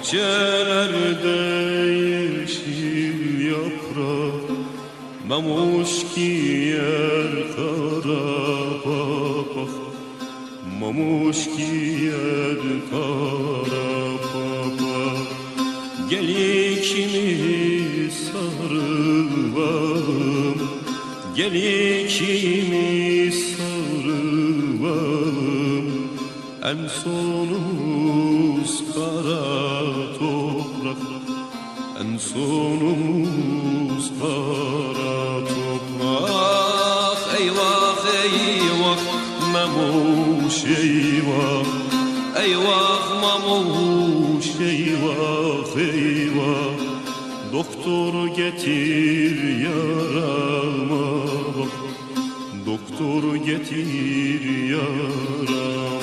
Bahçelerde yeşil yaprak, mamuş giyer kara papaq, mamuş giyer kara papaq. Gel ikimiz sarılalım, gel ikimiz sarılalım. En sonumuz kara toprak, en sonumuz kara toprak. Eyvah eyvah mamuş eyvah, eyvah mamuş eyvah eyvah. Doktor getir yarama bak, doktor getir yarama.